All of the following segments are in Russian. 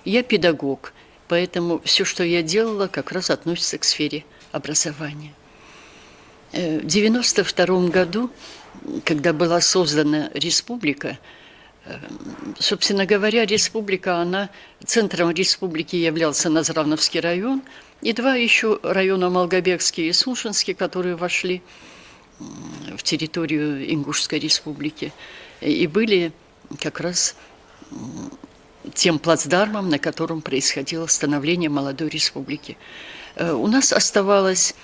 Я педагог, поэтому все, что я делала, как раз относится к сфере образования. В 1992 году, когда была создана республика, собственно говоря, центром республики являлся Назрановский район и два еще района, Малгобекский и Сушинский, которые вошли в территорию Ингушской республики и были как раз тем плацдармом, на котором происходило становление молодой республики. У нас оставалась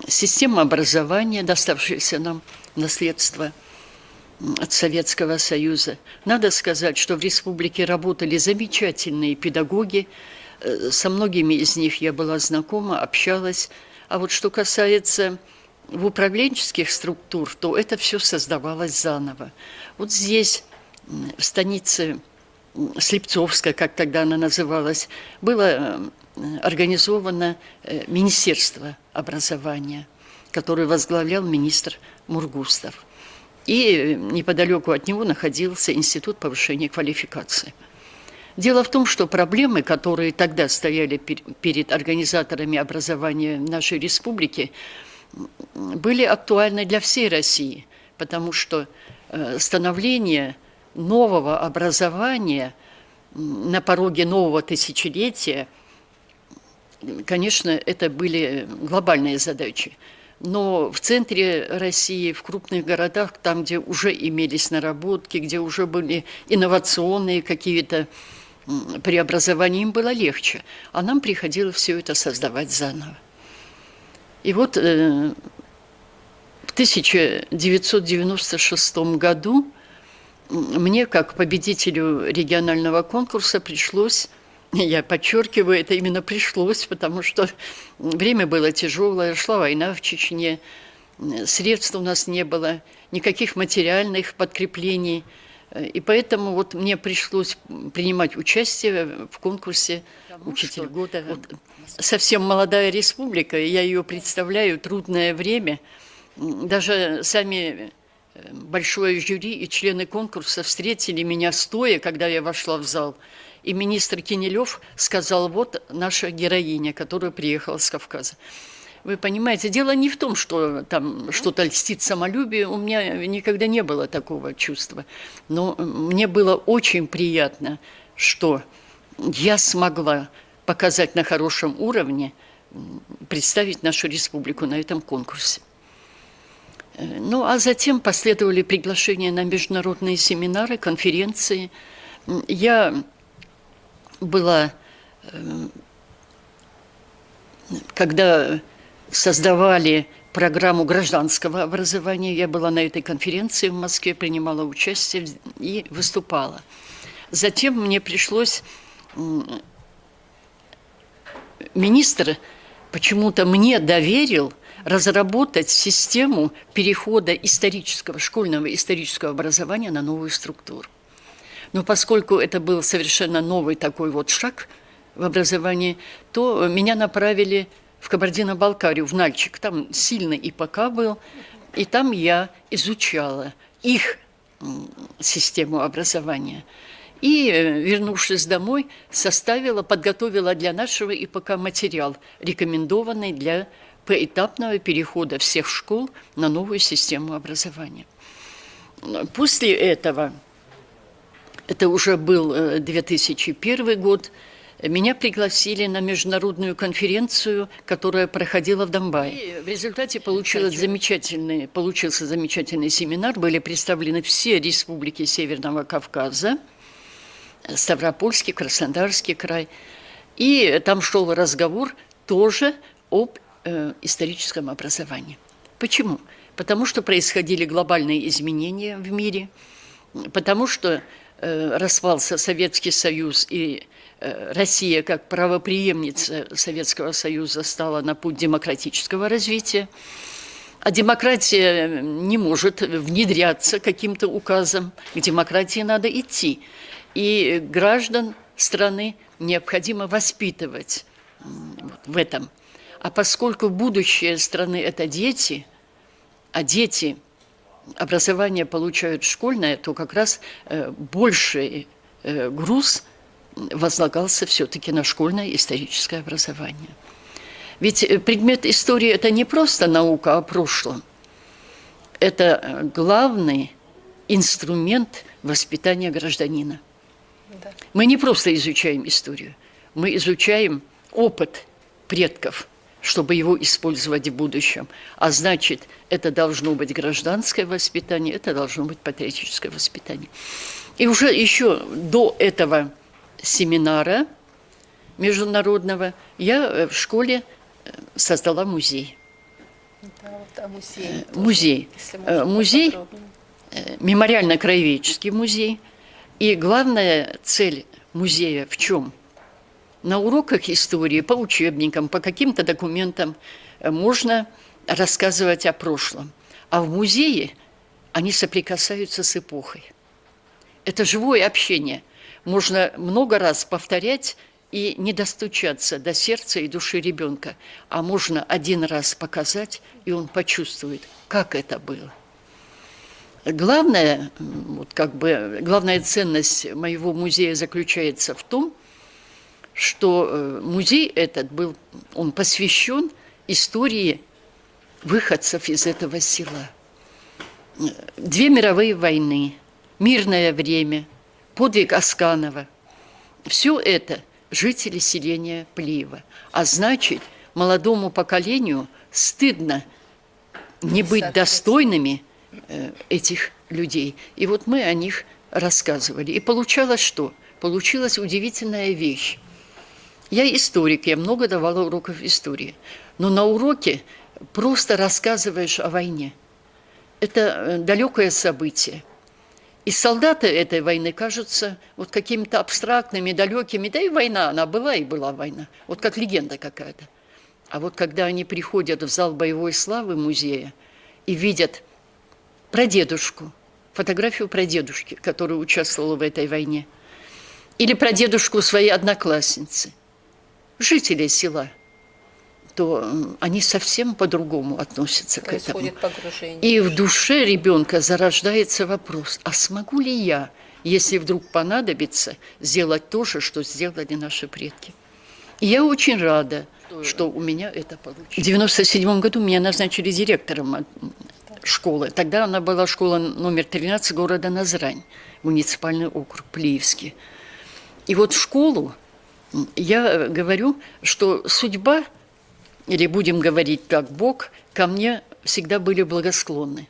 система образования, доставшаяся нам в наследство от Советского Союза. Надо сказать, что в республике работали замечательные педагоги. Со многими из них я была знакома, общалась. А вот что касается управленческих структур, то это все создавалось заново. Вот здесь, в станице Слепцовская, как тогда она называлась, было организовано Министерство образования, которое возглавлял министр Мургустов. И неподалеку от него находился Институт повышения квалификации. Дело в том, что проблемы, которые тогда стояли перед организаторами образования нашей республики, были актуальны для всей России, потому что становление нового образования на пороге нового тысячелетия, конечно, это были глобальные задачи. Но в центре России, в крупных городах, там, где уже имелись наработки, где уже были инновационные какие-то преобразования, им было легче. А нам приходилось все это создавать заново. И вот в 1996 году мне, как победителю регионального конкурса, пришлось, я подчеркиваю, это именно пришлось, потому что время было тяжелое, шла война в Чечне, средств у нас не было, никаких материальных подкреплений, и поэтому вот мне пришлось принимать участие в конкурсе «Учитель года». Вот совсем молодая республика, я ее представляю, трудное время, даже сами большое жюри и члены конкурса встретили меня стоя, когда я вошла в зал. И министр Кинелев сказал: вот наша героиня, которая приехала с Кавказа. Вы понимаете, дело не в том, что там что-то льстит самолюбию, у меня никогда не было такого чувства. Но мне было очень приятно, что я смогла показать на хорошем уровне, представить нашу республику на этом конкурсе. Ну, а затем последовали приглашения на международные семинары, конференции. Я была, когда создавали программу гражданского образования, я была на этой конференции в Москве, принимала участие и выступала. Затем мне пришлось, министр почему-то мне доверил разработать систему перехода школьного исторического образования на новую структуру. Но поскольку это был совершенно новый такой вот шаг в образовании, то меня направили в Кабардино-Балкарию, в Нальчик. Там сильный ИПК был, и там я изучала их систему образования. И, вернувшись домой, подготовила для нашего ИПК материал, рекомендованный для поэтапного перехода всех школ на новую систему образования. После этого, это уже был 2001 год, меня пригласили на международную конференцию, которая проходила в Донбассе. И в результате получился замечательный семинар, были представлены все республики Северного Кавказа, Ставропольский, Краснодарский край. И там шел разговор тоже об историческом образовании. Почему? Потому что происходили глобальные изменения в мире, потому что распался Советский Союз, и Россия, как правопреемница Советского Союза, стала на путь демократического развития. А демократия не может внедряться каким-то указом. К демократии надо идти. И граждан страны необходимо воспитывать в этом. А поскольку будущее страны – это дети, а дети образование получают школьное, то как раз больший груз возлагался все-таки на школьное историческое образование. Ведь предмет истории – это не просто наука о прошлом, это главный инструмент воспитания гражданина. Да. Мы не просто изучаем историю, мы изучаем опыт предков, чтобы его использовать в будущем. А значит, это должно быть гражданское воспитание, это должно быть патриотическое воспитание. И уже еще до этого семинара международного я в школе создала музей. Да, вот, музей. Музей, мемориально-краеведческий музей. И главная цель музея в чем? На уроках истории, по учебникам, по каким-то документам можно рассказывать о прошлом. А в музее они соприкасаются с эпохой. Это живое общение. Можно много раз повторять и не достучаться до сердца и души ребенка. А можно один раз показать, и он почувствует, как это было. Главная ценность моего музея заключается в том, что музей этот он посвящен истории выходцев из этого села. 2 мировые войны, мирное время, подвиг Асканова. Все это жители селения Плиева. А значит, молодому поколению стыдно не быть достойными этих людей. И вот мы о них рассказывали. И получалось что? Получилась удивительная вещь. Я историк, я много давала уроков истории. Но на уроке просто рассказываешь о войне. Это далекое событие. И солдаты этой войны кажутся вот какими-то абстрактными, далекими. Да и война, она была и была война. Вот как легенда какая-то. А вот когда они приходят в зал боевой славы музея и видят прадедушку, фотографию прадедушки, который участвовал в этой войне, или прадедушку своей одноклассницы, жителей села, то они совсем по-другому относятся к этому. Погружение. И в душе ребенка зарождается вопрос, а смогу ли я, если вдруг понадобится, сделать то же, что сделали наши предки? И я очень рада, что у меня это получилось. В 1997 году меня назначили директором школы. Тогда она была школа номер 13 города Назрань, муниципальный округ Плиевский. И вот в школу я говорю, что судьба, или будем говорить так, Бог, ко мне всегда были благосклонны.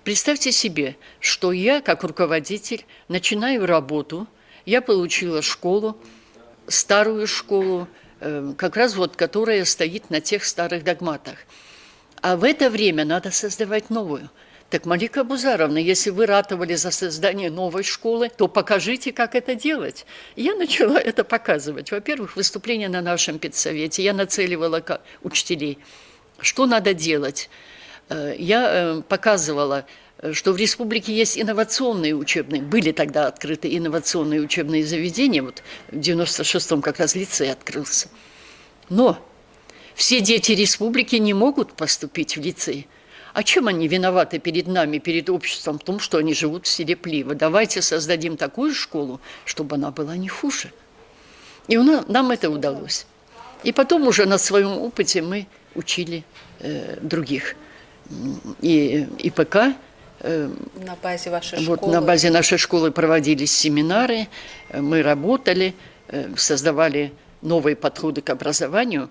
Представьте себе, что я, как руководитель, начинаю работу, я получила школу, старую школу, как раз вот, которая стоит на тех старых догматах. А в это время надо создавать новую. Так, Малика Бузаровна, если вы ратовали за создание новой школы, то покажите, как это делать. И я начала это показывать. Во-первых, выступление на нашем педсовете. Я нацеливала учителей, что надо делать. Я показывала, что в республике есть инновационные учебные, были тогда открыты инновационные учебные заведения, вот в 96-м как раз лицей открылся. Но все дети республики не могут поступить в лицей. А чем они виноваты перед нами, перед обществом в том, что они живут в селе Плиево? Давайте создадим такую школу, чтобы она была не хуже. И нам это удалось. И потом уже на своем опыте мы учили других. И ИПК. На базе вашей школы. Вот на базе нашей школы проводились семинары, мы работали, создавали новые подходы к образованию.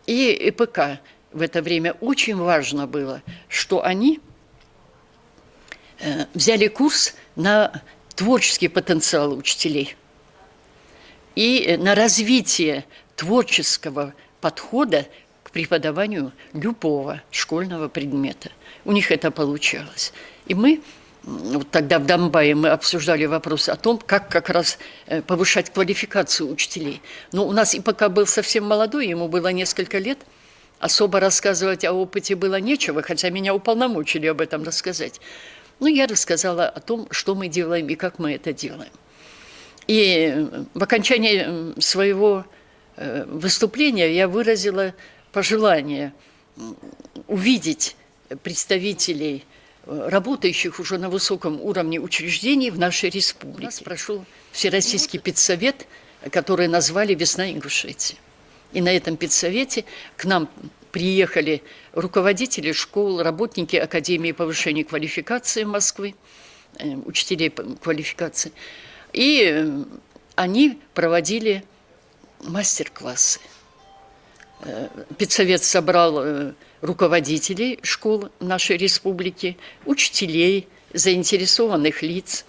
И ИПК в это время очень важно было, что они взяли курс на творческий потенциал учителей и на развитие творческого подхода к преподаванию любого школьного предмета. У них это получалось. И мы, вот тогда в Донбайе мы обсуждали вопрос о том, как раз повышать квалификацию учителей. Но у нас ИПК был совсем молодой, ему было несколько лет. Особо рассказывать о опыте было нечего, хотя меня уполномочили об этом рассказать. Но я рассказала о том, что мы делаем и как мы это делаем. И в окончании своего выступления я выразила пожелание увидеть представителей, работающих уже на высоком уровне учреждений в нашей республике. У нас прошел Всероссийский педсовет который назвали «Весна Ингушетии». И на этом педсовете к нам приехали руководители школ, работники Академии повышения квалификации Москвы, учителей квалификации. И они проводили мастер-классы. Педсовет собрал руководителей школ нашей республики, учителей, заинтересованных лиц.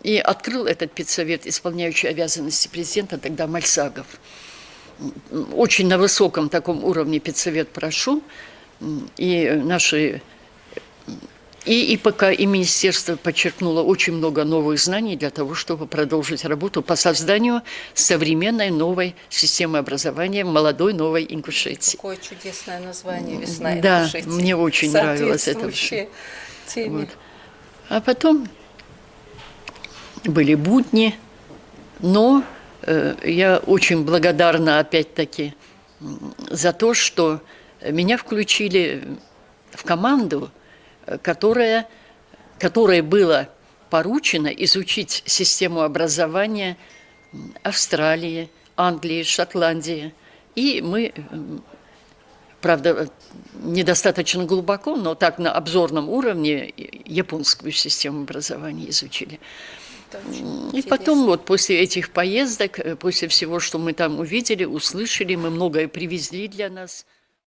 И открыл этот педсовет исполняющий обязанности президента тогда Мальсагов. Очень на высоком таком уровне педсовет прошел. И наши и ИПК, и министерство подчеркнуло очень много новых знаний для того, чтобы продолжить работу по созданию современной новой системы образования молодой новой Ингушетии. Какое чудесное название «Весна Ингушетии». Да, мне очень нравилось это. Вот. А потом были будни, но я очень благодарна опять-таки за то, что меня включили в команду, которой было поручено изучить систему образования Австралии, Англии, Шотландии. И мы, правда, недостаточно глубоко, но так на обзорном уровне японскую систему образования изучили. И потом вот после этих поездок, после всего, что мы там увидели, услышали, мы многое привезли для нас.